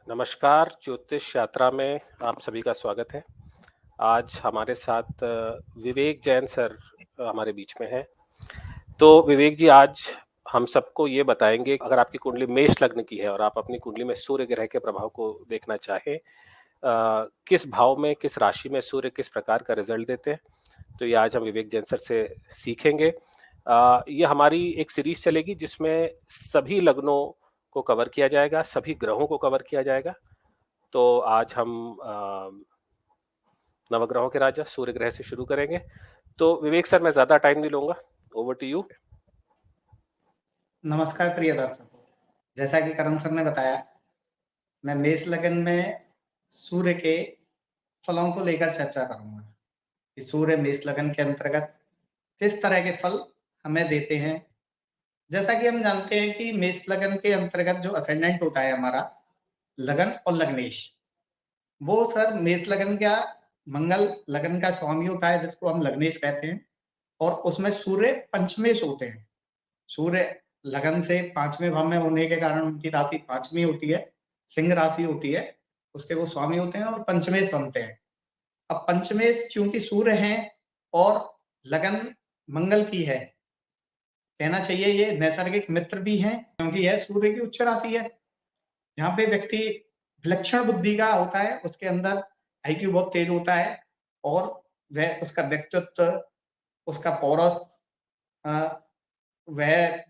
नमस्कार, ज्योतिष यात्रा में आप सभी का स्वागत है। आज हमारे साथ विवेक जैन सर हमारे बीच में हैं। तो विवेक जी आज हम सबको ये बताएँगे अगर आपकी कुंडली मेष लग्न की है और आप अपनी कुंडली में सूर्य ग्रह के प्रभाव को देखना चाहें किस भाव में, किस राशि में सूर्य किस प्रकार का रिज़ल्ट देते हैं, तो ये आज हम विवेक जैन सर से सीखेंगे। ये हमारी एक सीरीज़ चलेगी जिसमें सभी लग्नों को कवर किया जाएगा, सभी ग्रहों को कवर किया जाएगा। तो आज हम नवग्रहों के राजा सूर्य ग्रह से शुरू करेंगे। तो विवेक सर मैं ज़्यादा टाइम नहीं लूँगा, ओवर टू यू। नमस्कार प्रिय दर्शकों। जैसा कि करम सर ने बताया, मैं मेष लग्न में सूर्य के फलों को लेकर चर्चा करूँगा, कि सूर्य मेष लग्न के अंतर्गत किस तरह के फल हमें देते हैं। जैसा कि हम जानते हैं कि मेष लग्न के अंतर्गत जो असेंडेंट होता है हमारा, लगन और लग्नेश, वो सर मेष लग्न का मंगल लग्न का स्वामी होता है, जिसको हम लग्नेश कहते हैं, और उसमें सूर्य पंचमेश होते हैं। सूर्य लगन से 5वें भाव में होने के कारण उनकी राशि 5वीं होती है, सिंह राशि होती है, उसके वो स्वामी होते हैं और पंचमेश बनते हैं। अब पंचमेश चूँकि सूर्य हैं और लगन मंगल की है, कहना चाहिए ये नैसर्गिक मित्र भी हैं, क्योंकि यह सूर्य की उच्च राशि है। यहाँ पे व्यक्ति विलक्षण बुद्धि का होता है, उसके अंदर आईक्यू बहुत तेज होता है और वह उसका व्यक्तित्व, उसका पौरुष अ, वह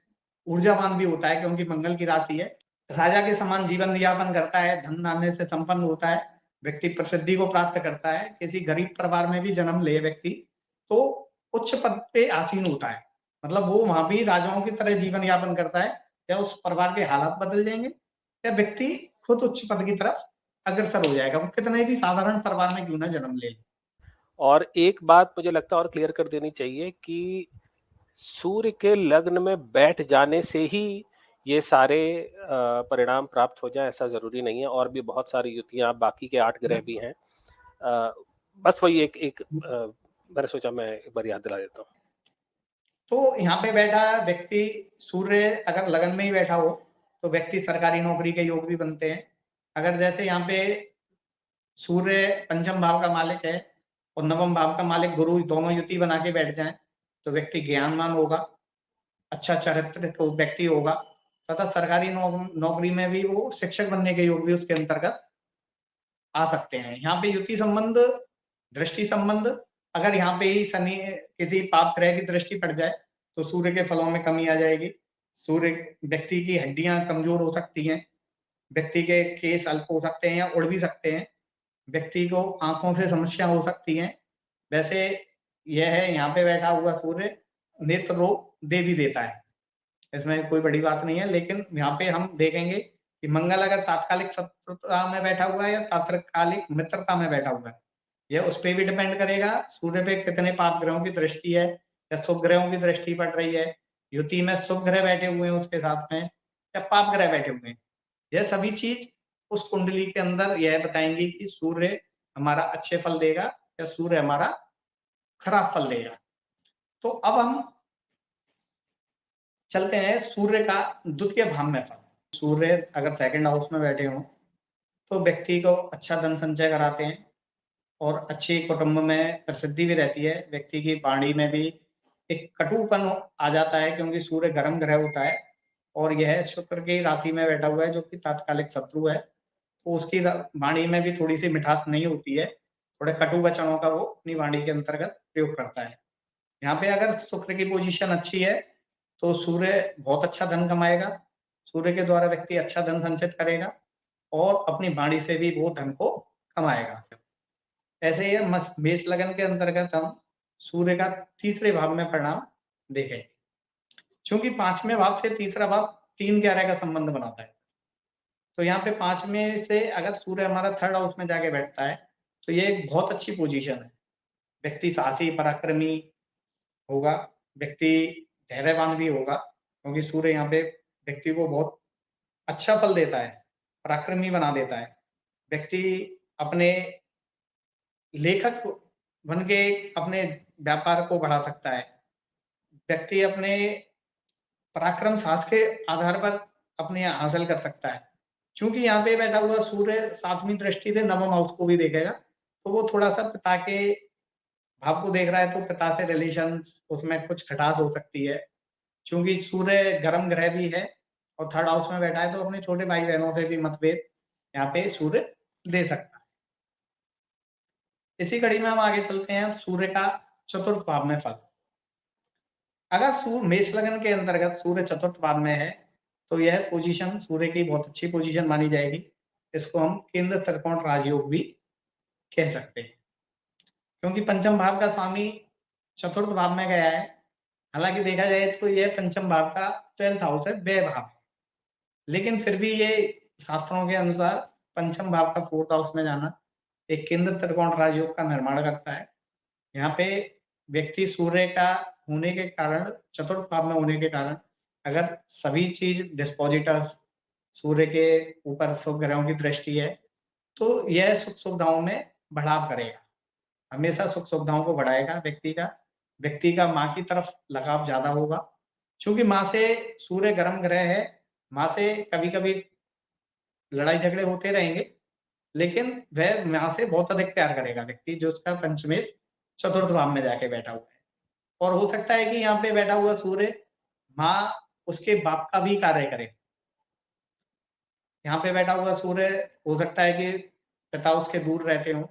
ऊर्जावान भी होता है, क्योंकि मंगल की राशि है। राजा के समान जीवन यापन करता है, धन-धान्य से संपन्न होता है, व्यक्ति प्रसिद्धि को प्राप्त करता है। किसी गरीब परिवार में भी जन्म ले व्यक्ति, तो उच्च पद पे आसीन होता है। मतलब वो वहाँ भी राजाओं की तरह जीवन यापन करता है, या उस परिवार के हालात बदल जाएँगे, या व्यक्ति खुद उच्च पद की तरफ अग्रसर हो जाएगा, वो कितने भी साधारण परिवार में क्यों ना जन्म ले। और एक बात मुझे लगता है और क्लियर कर देनी चाहिए कि सूर्य के लग्न में बैठ जाने से ही ये सारे परिणाम प्राप्त हो जाएँ ऐसा ज़रूरी नहीं है और भी बहुत सारी युतियाँ बाकी के 8 ग्रह भी हैं। अ, बस वही एक एक मैंने सोचा मैं एक बार याद दिला देता हूँ। तो यहाँ पे बैठा व्यक्ति, सूर्य अगर लगन में ही बैठा हो, तो व्यक्ति सरकारी नौकरी के योग भी बनते हैं। अगर जैसे यहाँ पे सूर्य पंचम भाव का मालिक है और नवम भाव का मालिक गुरु दोनों युति बना के बैठ जाएँ, तो व्यक्ति ज्ञानवान होगा, अच्छा चरित्रित व्यक्ति होगा, तथा सरकारी नौकरी में भी वो शिक्षक बनने के योग भी उसके अंतर्गत आ सकते हैं। यहाँ पे युति संबंध, दृष्टि संबंध, अगर यहाँ पे ही शनि किसी पाप ग्रह की दृष्टि पड़ जाए, तो सूर्य के फलों में कमी आ जाएगी। सूर्य व्यक्ति की हड्डियाँ कमज़ोर हो सकती हैं, व्यक्ति के केस अल्प हो सकते हैं या उड़ भी सकते हैं, व्यक्ति को आँखों से समस्या हो सकती हैं। वैसे यह है, यहाँ पे बैठा हुआ सूर्य नेत्र रोग दे भी देता है। इसमें कोई बड़ी बात नहीं है, लेकिन यहाँ पे हम देखेंगे कि मंगल अगर तात्कालिक शत्रुता में बैठा हुआ है या तात्कालिक मित्रता में बैठा हुआ है, यह उस पे भी डिपेंड करेगा, सूर्य पे कितने पाप ग्रहों की दृष्टि है या शुभ ग्रहों की दृष्टि पड़ रही है, युति में शुभ ग्रह बैठे हुए हैं उसके साथ में या पाप ग्रह बैठे हुए हैं। यह सभी चीज़ उस कुंडली के अंदर यह बताएँगी कि सूर्य हमारा अच्छे फल देगा या सूर्य हमारा खराब फल देगा। तो अब हम चलते हैं सूर्य का द्वितीय भाव में फल। सूर्य अगर सेकंड हाउस में बैठे हों, तो व्यक्ति को अच्छा धन संचय कराते हैं और अच्छी कुटुंब में प्रसिद्धि भी रहती है। व्यक्ति की वाणी में भी एक कटुपन आ जाता है, क्योंकि सूर्य गर्म ग्रह होता है और यह शुक्र की राशि में बैठा हुआ है, जो कि तात्कालिक शत्रु है। तो उसकी वाणी में भी थोड़ी-सी मिठास नहीं होती है। थोड़े कटु वचनों का वो अपनी वाणी के अंतर्गत प्रयोग करता है। यहाँ पे अगर शुक्र की पोज़ीशन अच्छी है, तो सूर्य बहुत अच्छा धन कमाएगा। सूर्य के द्वारा व्यक्ति अच्छा धन संचित करेगा और अपनी वाणी से भी वो धन को कमाएगा। ऐसे ही मस मेष लगन के अंतर्गत हम सूर्य का तीसरे भाव में परिणाम देखें। चूँकि 5वें भाव से तीसरा भाव 3-11 का संबंध बनाता है। तो यहाँ पे 5 में से अगर सूर्य हमारा थर्ड हाउस में जाके बैठता है, तो ये एक बहुत अच्छी पोज़ीशन है। व्यक्ति साहसी, पराक्रमी होगा, व्यक्ति धैर्यवान भी होगा, क्योंकि सूर्य यहाँ पे व्यक्ति को बहुत अच्छा फल देता है, पराक्रमी बना देता है। व्यक्ति अपने लेखक बन के अपने व्यापार को बढ़ा सकता है। व्यक्ति अपने पराक्रम साहस के आधार पर अपने हासिल कर सकता है। चूँकि यहाँ पे बैठा हुआ सूर्य 7वीं दृष्टि से नवम हाउस को भी देखेगा, तो वो थोड़ा-सा पिता के भाव को देख रहा है, तो पिता से रिलेशंस उसमें कुछ खटास हो सकती है। चूँकि सूर्य गर्म ग्रह भी है और 3rd हाउस में बैठा है, तो अपने छोटे भाई-बहनों से भी मतभेद यहाँ पे सूर्य दे सकता है। इसी कड़ी में हम आगे चलते हैं सूर्य का चतुर्थ भाव में फल। अगर मेष लग्न के अंतर्गत सूर्य चतुर्थ भाव में है, तो यह पोजीशन सूर्य की बहुत अच्छी पोजीशन मानी जाएगी। इसको हम केंद्र त्रिकोण राजयोग भी कह सकते हैं, क्योंकि पंचम भाव का स्वामी चतुर्थ भाव में गया है। हालाँकि देखा जाए तो यह पंचम भाव का 12th हाउस है, व्यय भाव है। लेकिन फिर भी ये शास्त्रों के अनुसार पंचम भाव का 4th हाउस में जाना एक केंद्र त्रिकोण राजयोग का निर्माण करता है। यहाँ पे व्यक्ति सूर्य का होने के कारण, चतुर्थ भाव में होने के कारण, अगर सभी चीज डिस्पोजिटर्स सूर्य के ऊपर शुभ ग्रहों की दृष्टि है, तो यह सुख सुविधाओं में बढ़ाव करेगा। हमेशा सुख सुविधाओं को बढ़ाएगा व्यक्ति का माँ की तरफ लगाव ज़्यादा होगा। चूँकि माँ से सूर्य गर्म ग्रह है, माँ से कभी-कभी लड़ाई झगड़े होते रहेंगे, लेकिन वह माँ से बहुत अधिक प्यार करेगा व्यक्ति, जो उसका पंचमेश चतुर्थ भाव में जाके बैठा हुआ है। और हो सकता है कि यहाँ पे बैठा हुआ सूर्य माँ उसके बाप का भी कार्य करे। यहाँ पे बैठा हुआ सूर्य हो सकता है कि पिता उसके दूर रहते हों,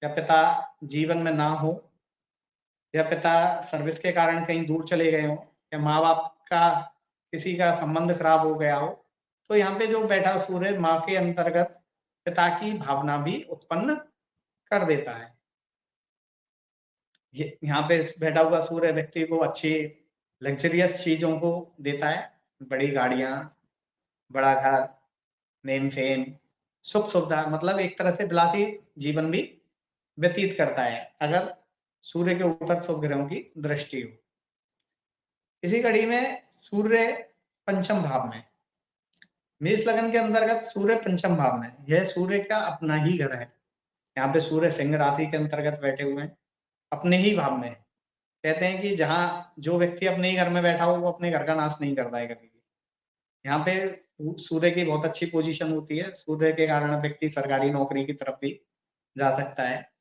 या पिता जीवन में ना हो, या पिता सर्विस के कारण कहीं दूर चले गए हों, या माँ-बाप का किसी का संबंध खराब हो गया हो, तो यहाँ पे जो बैठा सूर्य माँ के अंतर्गत पिता की भावना भी उत्पन्न कर देता है। ये यहाँ पे बैठा हुआ सूर्य व्यक्ति को अच्छी लग्ज़रियस चीज़ों को देता है, बड़ी गाड़ियाँ, बड़ा घर, नेम-फेम, सुख-सुविधा, मतलब एक तरह से विलासी जीवन भी व्यतीत करता है, अगर सूर्य के ऊपर शुभ ग्रहों की दृष्टि हो। इसी कड़ी में सूर्य पंचम भाव में, मेष लग्न के अंतर्गत सूर्य पंचम भाव में, यह सूर्य का अपना ही घर है। यहाँ पे सूर्य सिंह राशि के अंतर्गत बैठे हुए हैं, अपने ही भाव में। कहते हैं कि जहाँ जो व्यक्ति अपने ही घर में बैठा हो, वो अपने घर का नाश नहीं करता है कभी भी। यहाँ पे सूर्य की बहुत अच्छी पोजीशन होती है, सूर्य के कारण व्यक्ति सरकारी नौकरी की तरफ भी जा सकता है।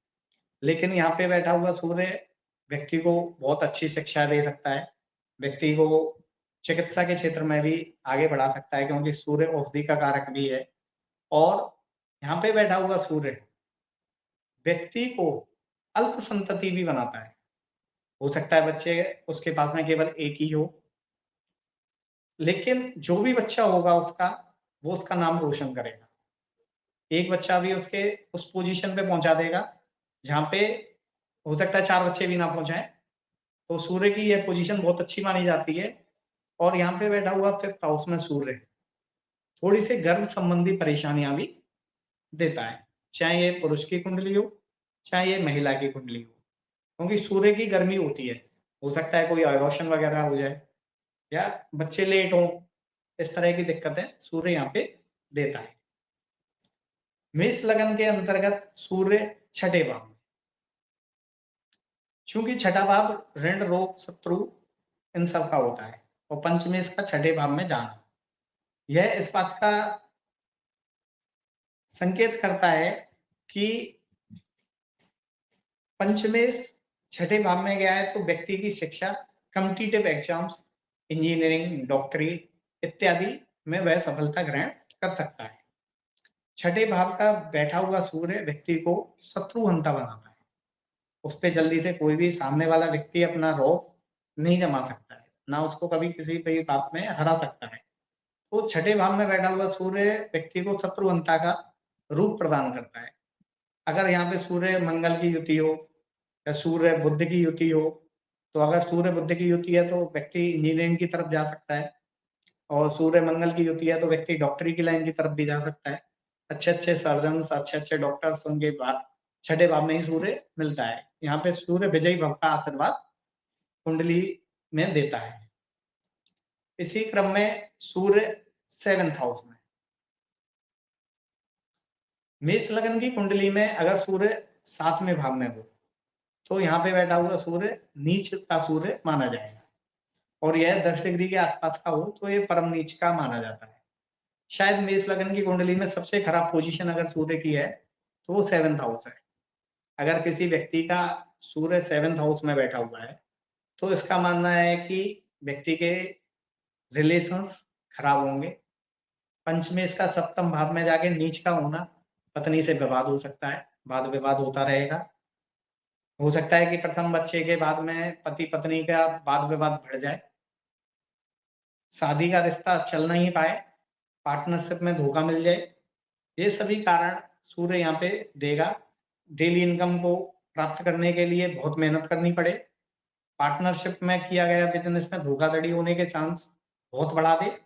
लेकिन यहाँ पे बैठा हुआ सूर्य व्यक्ति को बहुत अच्छी शिक्षा दे सकता है, व्यक्ति को चिकित्सा के क्षेत्र में भी आगे बढ़ा सकता है, क्योंकि सूर्य औषधि का कारक भी है। और यहाँ पे बैठा हुआ सूर्य व्यक्ति को अल्प संतति भी बनाता है। हो सकता है बच्चे उसके पास में केवल एक ही हो, लेकिन जो भी बच्चा होगा उसका, वो उसका नाम रोशन करेगा। एक बच्चा भी उसके उस पोजीशन पे पहुँचा देगा, जहाँ पे हो सकता है 4 बच्चे भी ना पहुँचाएँ। तो सूर्य की यह पोजीशन बहुत अच्छी मानी जाती है। और यहाँ पे बैठा हुआ 5th हाउस में सूर्य, थोड़ी-सी गर्भ संबंधी परेशानियाँ भी देता है। चाहे ये पुरुष की कुंडली हो, चाहे ये महिला की कुंडली हो। क्योंकि सूर्य की गर्मी होती है। हो सकता है कोई अबॉर्शन वगैरह हो जाए, या बच्चे लेट हों, इस तरह की दिक्कतें सूर्य यहाँ पे देता है। मेष लग्न के अंतर्गत सूर्य छठे भाव में, चूँकि छठा भाव ऋण, रोग, शत्रु इन सब का होता है, और पंचमेश का छठे भाव में जाना, यह इस बात का संकेत करता है कि पंचमेश छठे भाव में गया है, तो व्यक्ति की शिक्षा, कॉम्पिटिटिव एग्जाम्स, इंजीनियरिंग, डॉक्टरी इत्यादि में वह सफलता ग्रहण कर सकता है। छठे भाव का बैठा हुआ सूर्य व्यक्ति को शत्रुहंता बनाता है। उस पे जल्दी से कोई भी सामने वाला व्यक्ति अपना रौब नहीं जमा सकता है, ना उसको कभी किसी भी बात में हरा सकता है। तो छठे भाव में बैठा हुआ सूर्य व्यक्ति को शत्रुहंता का रूप प्रदान करता है। अगर यहाँ पे सूर्य मंगल की युति हो, या सूर्य बुध की युति हो, तो अगर सूर्य बुध की युति है, तो व्यक्ति इंजीनियरिंग की तरफ जा सकता है, और सूर्य मंगल की युति है, तो व्यक्ति डॉक्टरी की लाइन की तरफ भी जा सकता है। अच्छे-अच्छे सर्जन्स, अच्छे-अच्छे डॉक्टर्स उनके छठे भाव में ही सूर्य मिलता है। यहाँ पे सूर्य विजयी भव का आशीर्वाद कुंडली में देता है। इसी क्रम में सूर्य 7th हाउस में, मेष लग्न की कुंडली में अगर सूर्य 7वें भाव में हो, तो यहाँ पे बैठा हुआ सूर्य नीच का सूर्य माना जाएगा, और यह 10 डिग्री के आसपास का हो, तो ये परम नीच का माना जाता है। शायद मेष लगन की कुंडली में सबसे खराब पोजीशन अगर सूर्य की है, तो वो 7th हाउस है। अगर किसी व्यक्ति का सूर्य 7th हाउस में बैठा हुआ है, तो इसका मानना है कि व्यक्ति के रिलेशंस खराब होंगे। पंचमेश का सप्तम भाव में जाके नीच का होना, पत्नी से विवाद हो सकता है, वाद-विवाद होता रहेगा। हो सकता है कि प्रथम बच्चे के बाद में पति-पत्नी का वाद-विवाद बढ़ जाए। शादी का रिश्ता चल नहीं पाए, पार्टनरशिप में धोखा मिल जाए। ये सभी कारण सूर्य यहाँ पे देगा। डेली इनकम को प्राप्त करने के लिए बहुत मेहनत करनी पड़े। पार्टनरशिप में किया गया बिज़नेस में धोखाधड़ी होने के चांस बहुत बढ़ा दे।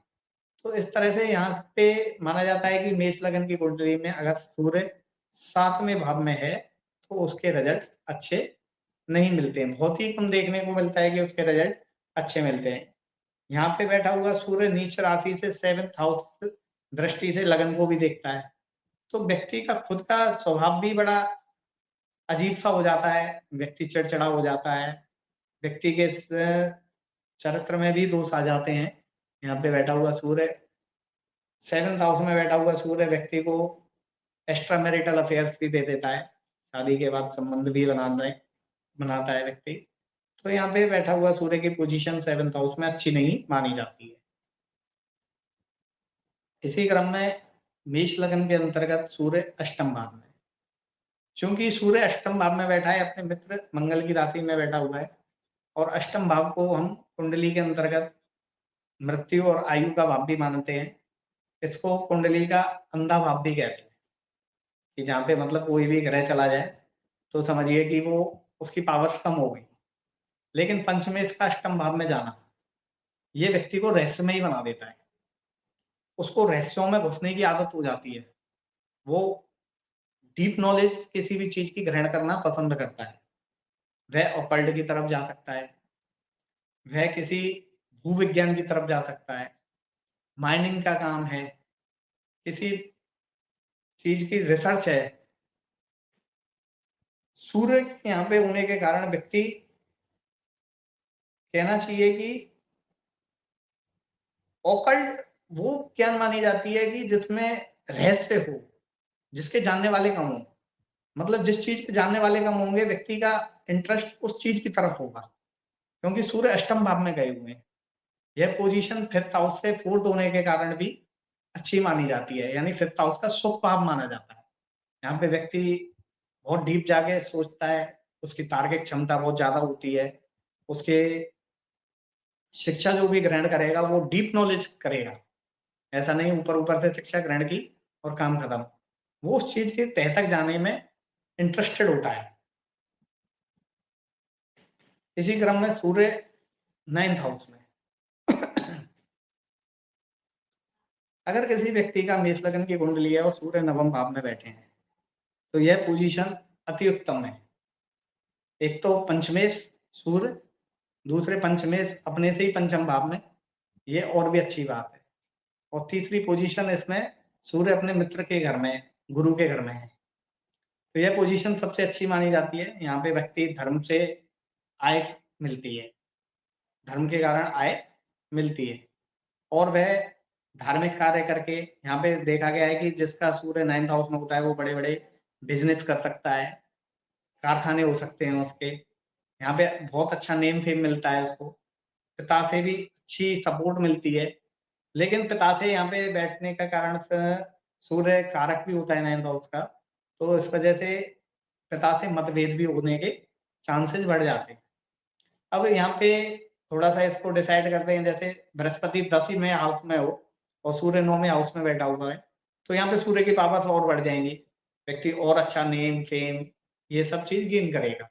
तो इस तरह से यहाँ पे माना जाता है कि मेष लगन की कुंडली में अगर सूर्य 7वें भाव में है, तो उसके रिजल्ट्स अच्छे नहीं मिलते हैं। बहुत ही कम देखने को मिलता है कि उसके रिजल्ट अच्छे मिलते हैं। यहाँ पे बैठा हुआ सूर्य नीच राशि से 7th हाउस दृष्टि से लगन को भी देखता है। तो व्यक्ति का खुद का स्वभाव भी बड़ा अजीब-सा हो जाता है, व्यक्ति चिड़चिड़ा हो जाता है, व्यक्ति के चरित्र में भी दोष आ जाते हैं। यहाँ पे बैठा हुआ सूर्य 7th हाउस में बैठा हुआ सूर्य व्यक्ति को एक्स्ट्रा मैरिटल अफेयर्स भी दे देता है। शादी के बाद संबंध भी बनाता है व्यक्ति। तो यहाँ पे बैठा हुआ सूर्य की पोजीशन 7th हाउस में अच्छी नहीं मानी जाती है। इसी क्रम में मेष लगन के अंतर्गत सूर्य अष्टम भाव में। चूँकि सूर्य अष्टम भाव में बैठा है, अपने मित्र मंगल की राशि में बैठा हुआ है और अष्टम भाव को हम कुंडली के अंतर्गत मृत्यु और आयु का भाव भी मानते हैं। इसको कुंडली का अंधा भाव भी कहते हैं, कि जहाँ पे मतलब कोई भी ग्रह चला जाए, तो समझिए कि वो उसकी पावर्स कम हो गई। लेकिन पंचमेश का अष्टम भाव में जाना, ये व्यक्ति को रहस्यमयी बना देता है। उसको रहस्यों में घुसने की आदत हो जाती है। वो डीप नॉलेज किसी भी चीज़ की ग्रहण करना पसंद करता है। वह ऑकल्ट की तरफ जा सकता है, वह किसी भूविज्ञान की तरफ जा सकता है, माइनिंग का काम है, किसी चीज़ की रिसर्च है। सूर्य के यहाँ पे होने के कारण व्यक्ति कहना चाहिए कि ऑकल्ट वो ज्ञान मानी जाती है कि जिसमें रहस्य हो, जिसके जानने वाले कम हों। मतलब जिस चीज़ के जानने वाले कम होंगे, व्यक्ति का इंटरेस्ट उस चीज़ की तरफ होगा, क्योंकि सूर्य अष्टम भाव में गए हुए हैं। यह पोजीशन 5th हाउस से 4th होने के कारण भी अच्छी मानी जाती है, यानी 5th हाउस का शुभ भाव माना जाता है। यहाँ पे व्यक्ति बहुत डीप जाके सोचता है, उसकी तार्किक क्षमता बहुत ज़्यादा होती है, उसके शिक्षा जो भी ग्रहण करेगा वो डीप नॉलेज करेगा। ऐसा नहीं ऊपर-ऊपर से शिक्षा ग्रहण की और काम खत्म। वो उस चीज़ के तह तक जाने में इंटरेस्टेड होता है। इसी क्रम में सूर्य 9th हाउस में। अगर किसी व्यक्ति का मेष लगन की कुंडली है और सूर्य नवम भाव में बैठे हैं, तो यह पोजीशन अति उत्तम है। एक तो पंचमेश सूर्य, दूसरे पंचमेश अपने से ही पंचम भाव में, ये और भी अच्छी बात है। और तीसरी पोजीशन इसमें सूर्य अपने मित्र के घर में, गुरु के घर में है। तो यह पोजीशन सबसे अच्छी मानी जाती है। यहाँ पे व्यक्ति धर्म से आय मिलती है, धर्म के कारण आय मिलती है और वह धार्मिक कार्य करके यहाँ पे देखा गया है कि जिसका सूर्य 9th हाउस में होता है, वो बड़े-बड़े बिज़नेस कर सकता है, कारखाने हो सकते हैं उसके। यहाँ पे बहुत अच्छा नेम फेम मिलता है उसको, पिता से भी अच्छी सपोर्ट मिलती है। लेकिन पिता से यहाँ पे बैठने का कारण स सूर्य कारक भी होता है 9th हाउस का, तो इस वजह से पिता से मतभेद भी होने के चांसेस बढ़ जाते हैं। अब यहाँ पे थोड़ा-सा इसको डिसाइड करते हैं, जैसे बृहस्पति 10वीं हाउस में हो और सूर्य 9वें हाउस में बैठा हुआ है, तो यहाँ पे सूर्य की पावर्स और बढ़ जाएँगी। व्यक्ति और अच्छा नेम, फेम ये सब चीज़ गेन करेगा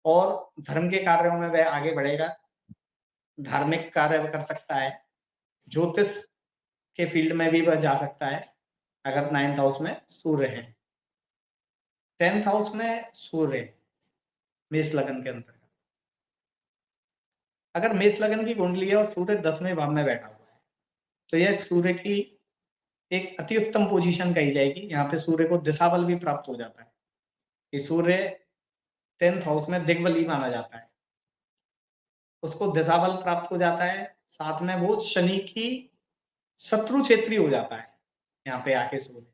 और धर्म के कार्यों में वह आगे बढ़ेगा, धार्मिक कार्य कर सकता है, ज्योतिष के फील्ड में भी वह जा सकता है, अगर 9th हाउस में सूर्य है। 10th हाउस में सूर्य, मेष लगन के अंतर्गत। अगर मेष लगन की कुंडली है और सूर्य 10वें भाव में बैठा हुआ है, तो यह सूर्य की एक अति उत्तम पोजीशन कही जाएगी। यहाँ पे सूर्य को दिशा बल भी प्राप्त हो जाता है, कि सूर्य 10th हाउस में दिग्बली माना जाता है। उसको दिशा बल प्राप्त हो जाता है, साथ में वो शनि की शत्रु क्षेत्री हो जाता है यहाँ पे आके सूर्य।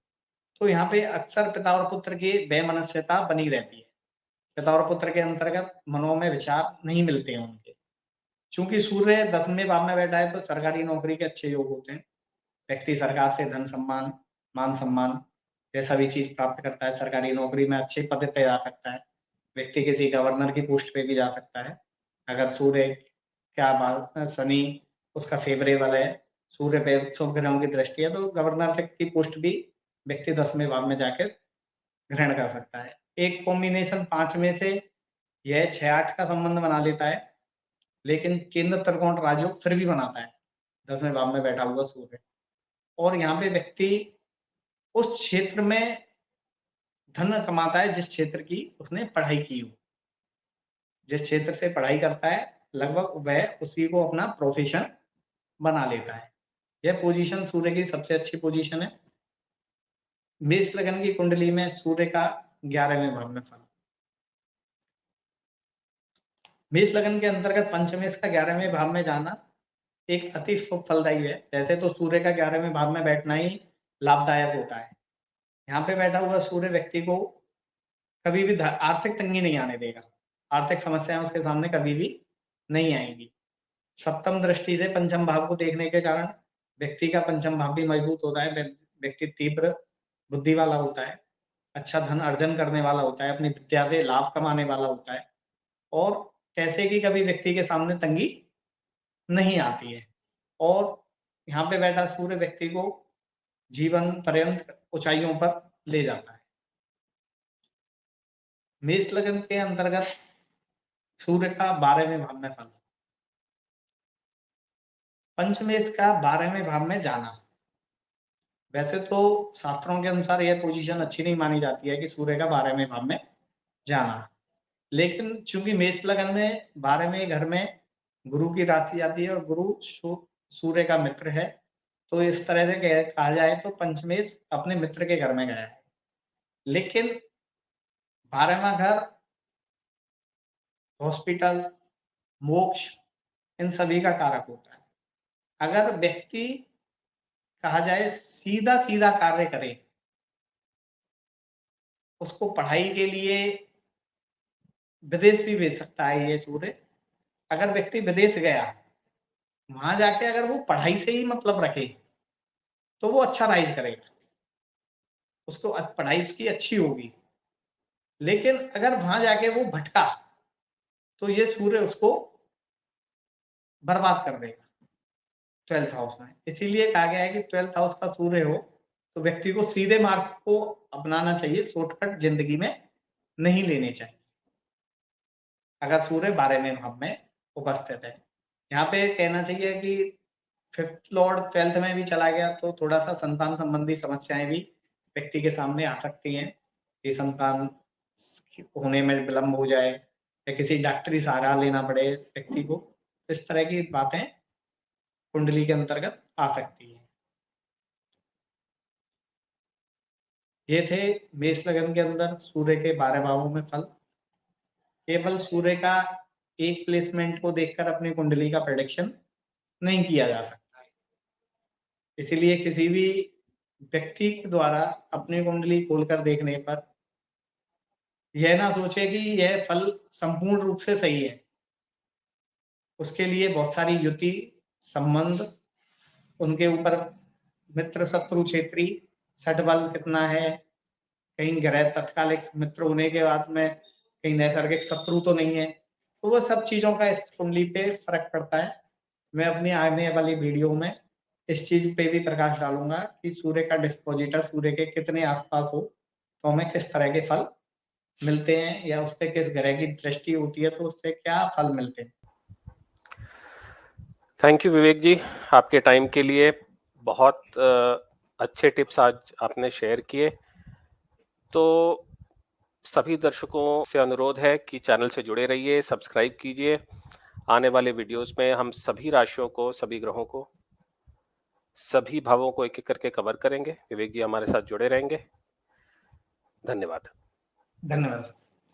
तो यहाँ पे अक्सर पिता और पुत्र की वैमनस्यता बनी रहती है। पिता और पुत्र के अंतर्गत मनों में विचार नहीं मिलते हैं उनके। चूँकि सूर्य 10वें भाव में बैठा है तो सरकारी नौकरी के अच्छे योग होते हैं। व्यक्ति सरकार से धन सम्मान, मान-सम्मान ये सभी चीज़ प्राप्त करता है। सरकारी नौकरी में अच्छे पद पे जा सकता है। व्यक्ति किसी गवर्नर की पोस्ट पे भी जा सकता है। अगर सूर्य क्या शनि उसका फ़ेवरेबल है, सूर्य पे शुभ ग्रहों की दृष्टि है, तो गवर्नर तक की पोस्ट भी व्यक्ति 10वें भाव में जाकर ग्रहण कर सकता है। एक कॉम्बिनेशन 5 में से यह 6-8 का संबंध बना लेता है, लेकिन केंद्र त्रिकोण राजयोग फिर भी बनाता है, 10वें भाव में बैठा हुआ सूर्य। और यहाँ पे व्यक्ति उस क्षेत्र में धन कमाता है जिस क्षेत्र की उसने पढ़ाई की हो। जिस क्षेत्र से पढ़ाई करता है, लगभग वह उसी को अपना प्रोफ़ेशन बना लेता है। यह पोज़ीशन सूर्य की सबसे अच्छी पोज़ीशन है। मेष लग्न की कुंडली में सूर्य का 11वें भाव में फल। मेष लग्न के अंतर्गत पंचमेश का 11वें भाव में जाना एक अति शुभ फलदायी है। वैसे तो सूर्य का 11वें भाव में बैठना ही लाभदायक होता है। यहाँ पे बैठा हुआ सूर्य व्यक्ति को कभी भी आर्थिक तंगी नहीं आने देगा। आर्थिक समस्याएँ उसके सामने कभी भी नहीं आएँगी। सप्तम दृष्टि से पंचम भाव को देखने के कारण व्यक्ति का पंचम भाव भी मजबूत होता है। व्यक्ति तीव्र बुद्धि वाला होता है, अच्छा धन अर्जन करने वाला होता है, अपनी विद्या से लाभ कमाने वाला होता है और पैसे की कभी व्यक्ति के सामने तंगी नहीं आती है। और यहाँ पे बैठा सूर्य व्यक्ति को जीवन पर्यंत ऊँचाइयों पर ले जाता है। मेष लग्न के अंतर्गत सूर्य का 12वें भाव में फल। पंचमेश का 12वें भाव में जाना। वैसे तो शास्त्रों के अनुसार यह पोजीशन अच्छी नहीं मानी जाती है कि सूर्य का 12वें भाव में जाना। लेकिन चूँकि मेष लग्न में 12वें घर में गुरु की राशि आती है और गुरु सूर्य का मित्र है, तो इस तरह से कहा जाए तो पंचमेश अपने मित्र के घर में गया है। लेकिन 12वां घर हॉस्पिटल, मोक्ष इन सभी का कारक होता है। अगर व्यक्ति कहा जाए सीधा-सीधा कार्य करे, उसको पढ़ाई के लिए विदेश भी भेज सकता है ये सूर्य। अगर व्यक्ति विदेश गया, वहाँ जाके अगर वो पढ़ाई से ही मतलब रखे, तो वो अच्छा राइज़ करेगा। उसको पढ़ाई उसकी अच्छी होगी। लेकिन अगर वहाँ जाके वो भटका, तो ये सूर्य उसको बर्बाद कर देगा 12th हाउस में। इसीलिए कहा गया है कि 12th हाउस का सूर्य हो, तो व्यक्ति को सीधे मार्ग को अपनाना चाहिए, शॉर्टकट ज़िंदगी में नहीं लेने चाहिए। अगर सूर्य 12वें भाव में उपस्थित है। यहाँ पे कहना चाहिए कि 5th लॉर्ड 12th में भी चला गया तो थोड़ा-सा संतान संबंधी समस्याएँ भी व्यक्ति के सामने आ सकती हैं, कि संतान होने में विलम्ब हो जाए या किसी डॉक्टरी सहारा लेना पड़े व्यक्ति को। इस तरह की बातें कुंडली के अंतर्गत आ सकती हैं। ये थे मेष लग्न के अंदर सूर्य के 12 भावों में फल। केवल सूर्य का एक प्लेसमेंट को देखकर अपनी कुंडली का प्रेडिक्शन नहीं किया जा सकता है। इसीलिए किसी भी व्यक्ति के द्वारा अपनी कुंडली खोलकर देखने पर यह ना सोचे कि यह फल संपूर्ण रूप से सही है। उसके लिए बहुत सारी युति, संबंध, उनके ऊपर मित्र, शत्रु, क्षेत्री, षटबल कितना है, कहीं ग्रह तत्कालिक मित्र होने के बाद में कहीं नैसर्गिक शत्रु तो नहीं है। तो वो सब चीज़ों का इस कुंडली पे फ़र्क पड़ता है। मैं अपनी आने वाली वीडियो में इस चीज़ पे भी प्रकाश डालूँगा कि सूर्य का डिस्पोजिटर सूर्य के कितने आस-पास हो, तो हमें किस तरह के फल मिलते हैं या उस पे किस ग्रह की दृष्टि होती है, तो उससे क्या फल मिलते हैं। थैंक यू विवेक जी, आपके टाइम के लिए। बहुत अच्छे टिप्स आज आपने शेयर किए। तो सभी दर्शकों से अनुरोध है कि चैनल से जुड़े रहिए, सब्सक्राइब कीजिए। आने वाले वीडियोस में हम सभी राशियों को, सभी ग्रहों को, सभी भावों को एक-एक करके कवर करेंगे। विवेक जी हमारे साथ जुड़े रहेंगे। धन्यवाद। धन्यवाद।